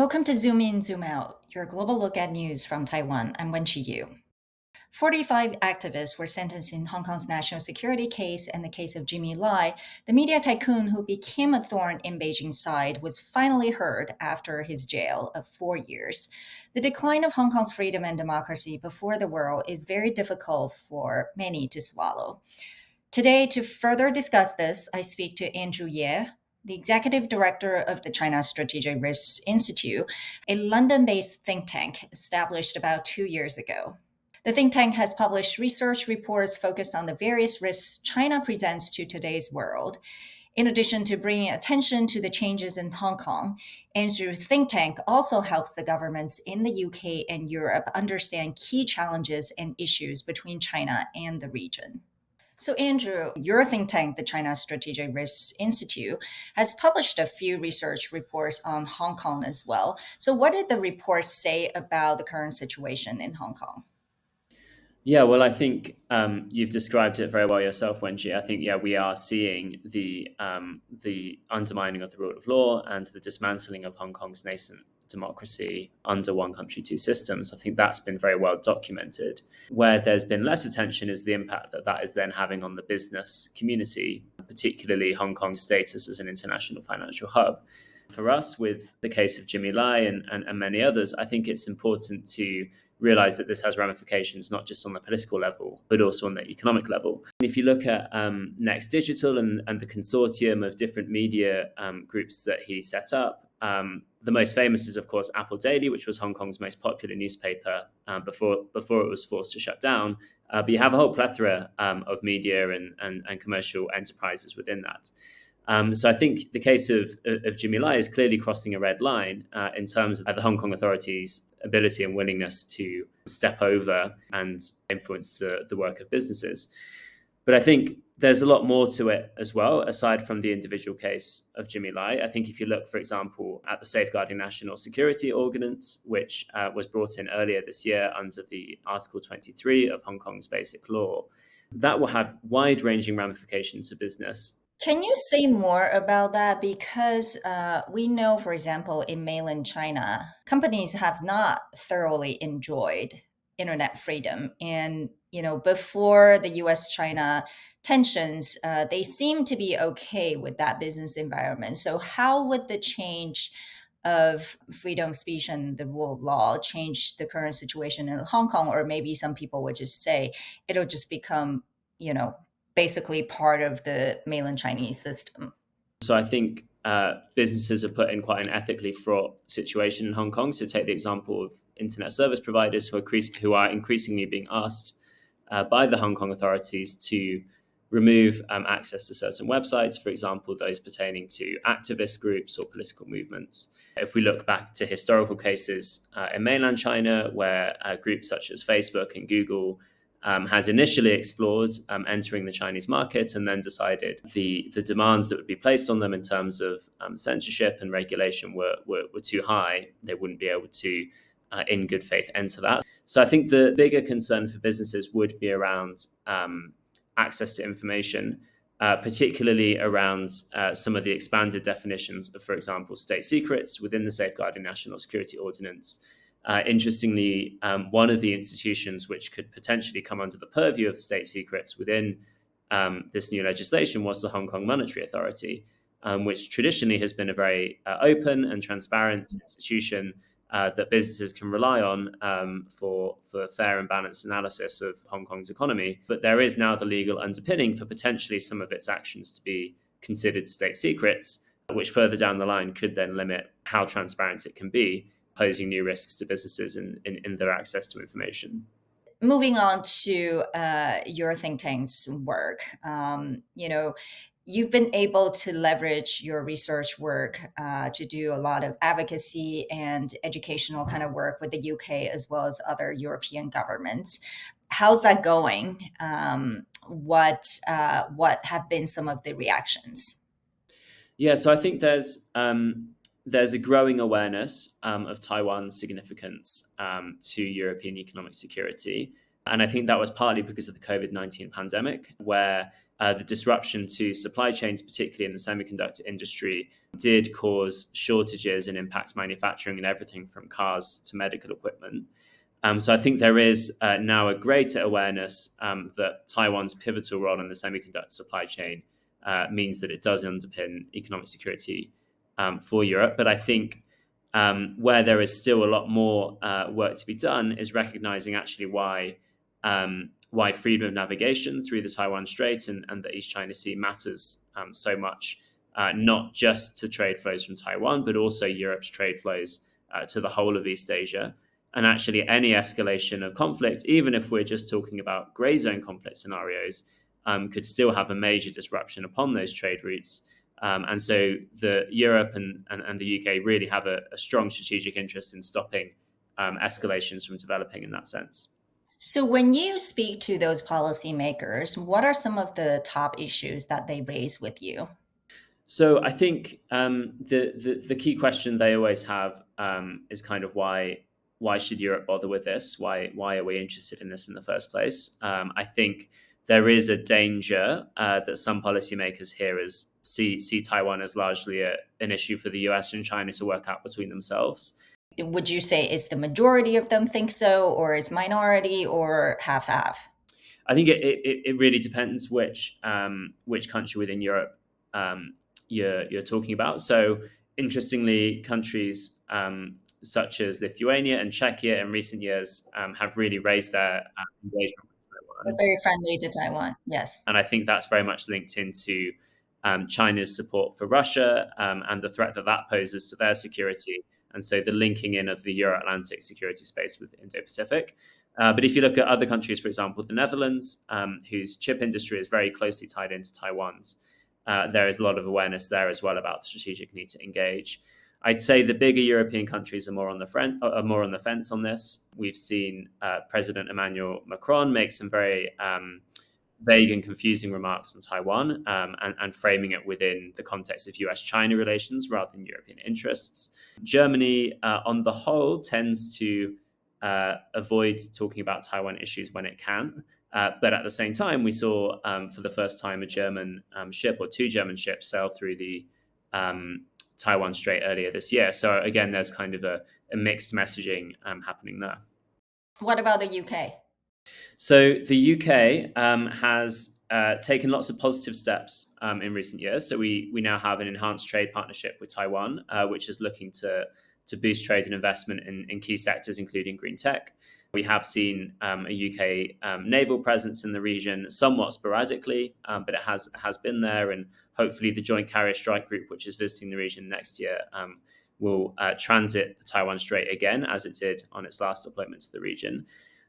Welcome to Zoom In, Zoom Out, your global look at news from Taiwan. I'm Wenchi Yu. 45 activists were sentenced in Hong Kong's national security case and the case of Jimmy Lai, the media tycoon who became a thorn in Beijing's side, was finally heard after his jail of 4 years. The decline of Hong Kong's freedom and democracy before the world is very difficult for many to swallow. Today, to further discuss this, I speak to Andrew Yeh, the executive director of the China Strategic Risks Institute, a London-based think tank established about 2 years ago. The think tank has published research reports focused on the various risks China presents to today's world. In addition to bringing attention to the changes in Hong Kong, Andrew's think tank also helps the governments in the UK and Europe understand key challenges and issues between China and the region. So, Andrew, your think tank, the China Strategic Risks Institute, has published a few research reports on Hong Kong as well. So, what did the reports say about the current situation in Hong Kong? Yeah, well, I think you've described it very well yourself, Wenchi. I think, we are seeing the undermining of the rule of law and the dismantling of Hong Kong's nascent democracy under one country, two systems. I think that's been very well documented. Where there's been less attention is the impact that is then having on the business community, particularly Hong Kong's status as an international financial hub. For us, with the case of Jimmy Lai and many others, I think it's important to realize that this has ramifications not just on the political level, but also on the economic level. And if you look at Next Digital and the consortium of different media groups that he set up, the most famous is, of course, Apple Daily, which was Hong Kong's most popular newspaper before it was forced to shut down. But you have a whole plethora of media and commercial enterprises within that. So I think the case of Jimmy Lai is clearly crossing a red line in terms of the Hong Kong authorities' ability and willingness to step over and influence the work of businesses. But I think there's a lot more to it as well, aside from the individual case of Jimmy Lai. I think if you look, for example, at the Safeguarding National Security Ordinance, which was brought in earlier this year under the Article 23 of Hong Kong's Basic Law, that will have wide-ranging ramifications for business. Can you say more about that? Because we know, for example, in mainland China, companies have not thoroughly enjoyed internet freedom. And, before the US-China tensions, they seem to be okay with that business environment. So how would the change of freedom of speech and the rule of law change the current situation in Hong Kong? Or maybe some people would just say it'll just become, basically part of the mainland Chinese system. So I think businesses are put in quite an ethically fraught situation in Hong Kong. So take the example of internet service providers who are increasingly being asked by the Hong Kong authorities to remove access to certain websites, for example, those pertaining to activist groups or political movements. If we look back to historical cases in mainland China, where groups such as Facebook and Google has initially explored entering the Chinese market and then decided the demands that would be placed on them in terms of censorship and regulation were too high. They wouldn't be able to, in good faith, enter that. So I think the bigger concern for businesses would be around access to information, particularly around some of the expanded definitions of, for example, state secrets within the Safeguarding National Security Ordinance. Interestingly, one of the institutions which could potentially come under the purview of state secrets within this new legislation was the Hong Kong Monetary Authority, which traditionally has been a very open and transparent institution that businesses can rely on for fair and balanced analysis of Hong Kong's economy. But there is now the legal underpinning for potentially some of its actions to be considered state secrets, which further down the line could then limit how transparent it can be, posing new risks to businesses in their access to information. Moving on to your think tank's work, you've been able to leverage your research work to do a lot of advocacy and educational kind of work with the UK as well as other European governments. How's that going? What have been some of the reactions? Yeah, so I think there's a growing awareness of Taiwan's significance to European economic security. And I think that was partly because of the COVID-19 pandemic, where the disruption to supply chains, particularly in the semiconductor industry, did cause shortages and impact manufacturing and everything from cars to medical equipment. So I think there is now a greater awareness that Taiwan's pivotal role in the semiconductor supply chain means that it does underpin economic security for Europe. But I think where there is still a lot more work to be done is recognizing actually why freedom of navigation through the Taiwan Strait and the East China Sea matters so much, not just to trade flows from Taiwan, but also Europe's trade flows to the whole of East Asia. And actually, any escalation of conflict, even if we're just talking about grey zone conflict scenarios, could still have a major disruption upon those trade routes. And so Europe and the UK really have a strong strategic interest in stopping escalations from developing in that sense. So, when you speak to those policymakers, what are some of the top issues that they raise with you? So I think the key question they always have is kind of why should Europe bother with this? Why are we interested in this in the first place? I think there is a danger that some policymakers here see Taiwan as largely an issue for the US and China to work out between themselves. Would you say is the majority of them think so, or is minority, or half-half? I think it really depends which country within Europe you're talking about. So interestingly, countries such as Lithuania and Czechia in recent years have really raised their engagement with Taiwan. They're very friendly to Taiwan, yes. And I think that's very much linked into China's support for Russia and the threat that poses to their security. And so the linking in of the Euro-Atlantic security space with Indo-Pacific. But if you look at other countries, for example, the Netherlands, whose chip industry is very closely tied into Taiwan's, there is a lot of awareness there as well about the strategic need to engage. I'd say the bigger European countries are more on the fence on this. We've seen President Emmanuel Macron make some very vague and confusing remarks on Taiwan and framing it within the context of US-China relations rather than European interests. Germany, on the whole, tends to avoid talking about Taiwan issues when it can. But at the same time, we saw for the first time a German ship or two German ships sail through the Taiwan Strait earlier this year. So again, there's kind of a mixed messaging happening there. What about the UK? So the UK has taken lots of positive steps in recent years. So we now have an enhanced trade partnership with Taiwan, which is looking to boost trade and investment in key sectors, including green tech. We have seen a UK naval presence in the region somewhat sporadically, but it has been there. And hopefully the Joint Carrier Strike Group, which is visiting the region next year, will transit the Taiwan Strait again, as it did on its last deployment to the region.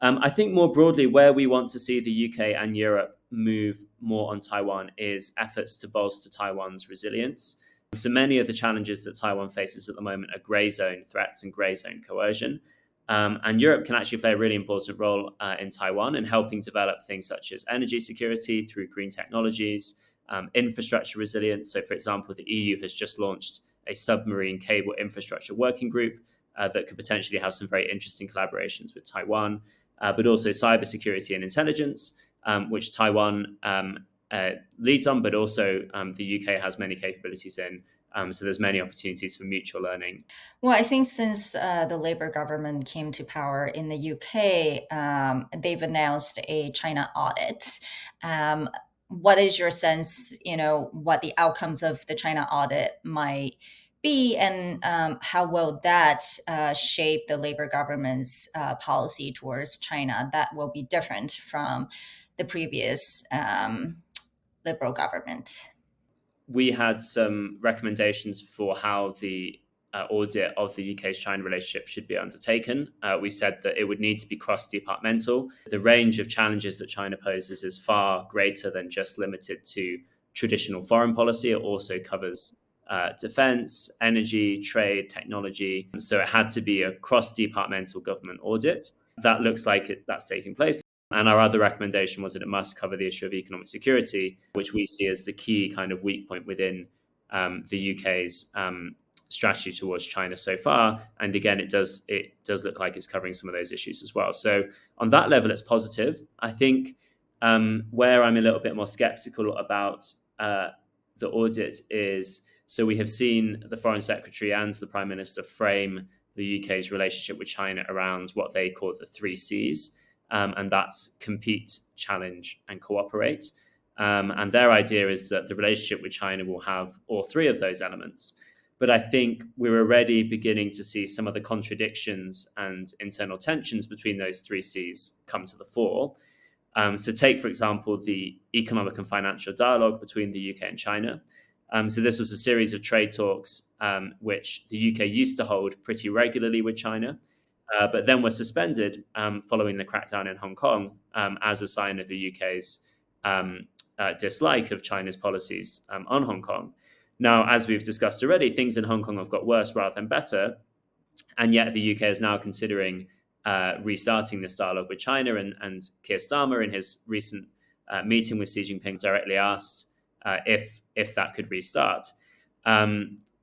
I think more broadly, where we want to see the UK and Europe move more on Taiwan is efforts to bolster Taiwan's resilience. So many of the challenges that Taiwan faces at the moment are grey zone threats and grey zone coercion. And Europe can actually play a really important role in Taiwan in helping develop things such as energy security through green technologies, infrastructure resilience. So, for example, the EU has just launched a submarine cable infrastructure working group that could potentially have some very interesting collaborations with Taiwan, but also cybersecurity and intelligence, which Taiwan leads on, but also the UK has many capabilities in. So there's many opportunities for mutual learning. Well, I think since the Labour government came to power in the UK, they've announced a China audit. What is your sense, what the outcomes of the China audit might be, and how will that shape the Labour government's policy towards China that will be different from the previous Liberal government? We had some recommendations for how the audit of the UK's China relationship should be undertaken. We said that it would need to be cross-departmental. The range of challenges that China poses is far greater than just limited to traditional foreign policy. It also covers defense, energy, trade, technology. So it had to be a cross-departmental government audit. That looks like that's taking place. And our other recommendation was that it must cover the issue of economic security, which we see as the key kind of weak point within the UK's strategy towards China so far. And again, it does look like it's covering some of those issues as well. So on that level, it's positive. I think where I'm a little bit more skeptical about the audit is, so we have seen the Foreign Secretary and the Prime Minister frame the UK's relationship with China around what they call the three Cs, and that's compete, challenge, and cooperate. And their idea is that the relationship with China will have all three of those elements. But I think we're already beginning to see some of the contradictions and internal tensions between those three Cs come to the fore. So take, for example, the economic and financial dialogue between the UK and China. So this was a series of trade talks which the UK used to hold pretty regularly with China, but then were suspended following the crackdown in Hong Kong as a sign of the UK's dislike of China's policies on Hong Kong. Now, as we've discussed already, things in Hong Kong have got worse rather than better, and yet the UK is now considering restarting this dialogue with China. And Keir Starmer, in his recent meeting with Xi Jinping, directly asked if that could restart.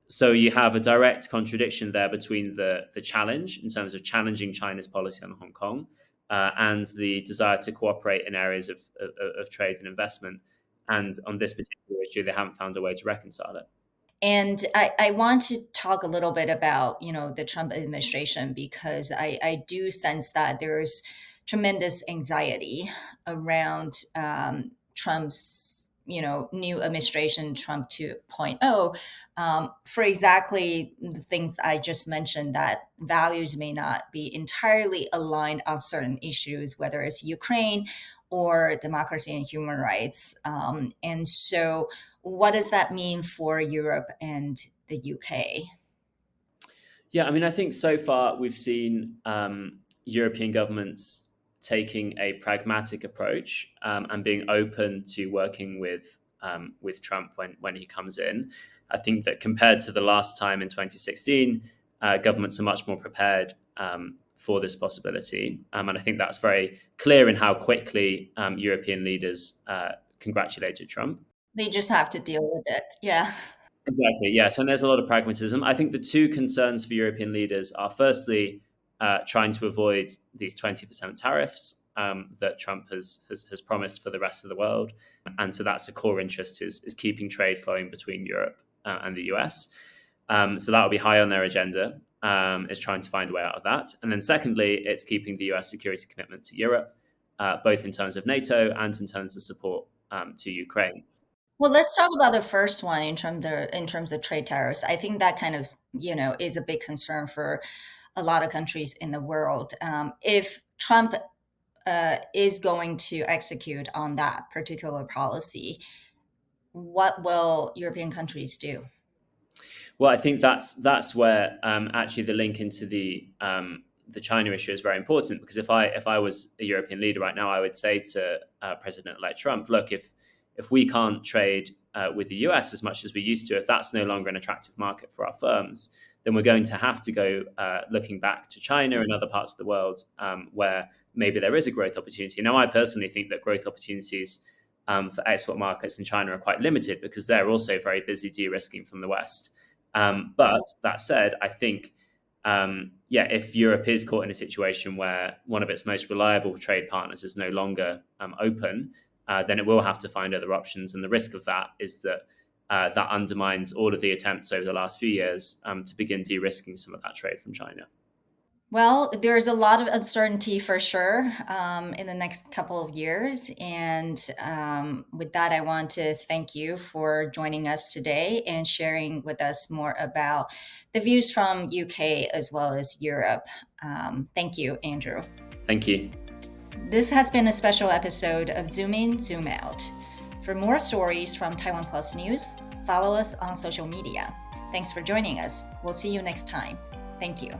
So you have a direct contradiction there between the challenge in terms of challenging China's policy on Hong Kong and the desire to cooperate in areas of trade and investment. And on this particular issue, they haven't found a way to reconcile it. And I want to talk a little bit about, the Trump administration, because I do sense that there's tremendous anxiety around Trump's, new administration, Trump 2.0, for exactly the things that I just mentioned, that values may not be entirely aligned on certain issues, whether it's Ukraine or democracy and human rights. And so what does that mean for Europe and the UK? Yeah, I mean, I think so far we've seen European governments taking a pragmatic approach and being open to working with Trump when he comes in. I think that compared to the last time in 2016, governments are much more prepared for this possibility. And I think that's very clear in how quickly European leaders congratulated Trump. They just have to deal with it. Yeah. Exactly. Yes. And there's a lot of pragmatism. I think the two concerns for European leaders are firstly, trying to avoid these 20% tariffs that Trump has promised for the rest of the world. And so that's a core interest is keeping trade flowing between Europe and the US. So that will be high on their agenda, is trying to find a way out of that. And then secondly, it's keeping the US security commitment to Europe, both in terms of NATO and in terms of support to Ukraine. Well, let's talk about the first one in terms of trade tariffs. I think that kind of, is a big concern for a lot of countries in the world. If Trump is going to execute on that particular policy, what will European countries do? Well, I think that's where actually the link into the China issue is very important, because if I was a European leader right now, I would say to President-elect Trump, look, if we can't trade with the US as much as we used to, if that's no longer an attractive market for our firms, then we're going to have to go looking back to China and other parts of the world where maybe there is a growth opportunity. Now, I personally think that growth opportunities for export markets in China are quite limited, because they're also very busy de-risking from the West. But that said, I think, if Europe is caught in a situation where one of its most reliable trade partners is no longer open, then it will have to find other options. And the risk of that is that that undermines all of the attempts over the last few years to begin de-risking some of that trade from China. Well, there's a lot of uncertainty for sure in the next couple of years. And with that, I want to thank you for joining us today and sharing with us more about the views from UK as well as Europe. Thank you, Andrew. Thank you. This has been a special episode of Zoom In, Zoom Out. For more stories from TaiwanPlus News, follow us on social media. Thanks for joining us. We'll see you next time. Thank you.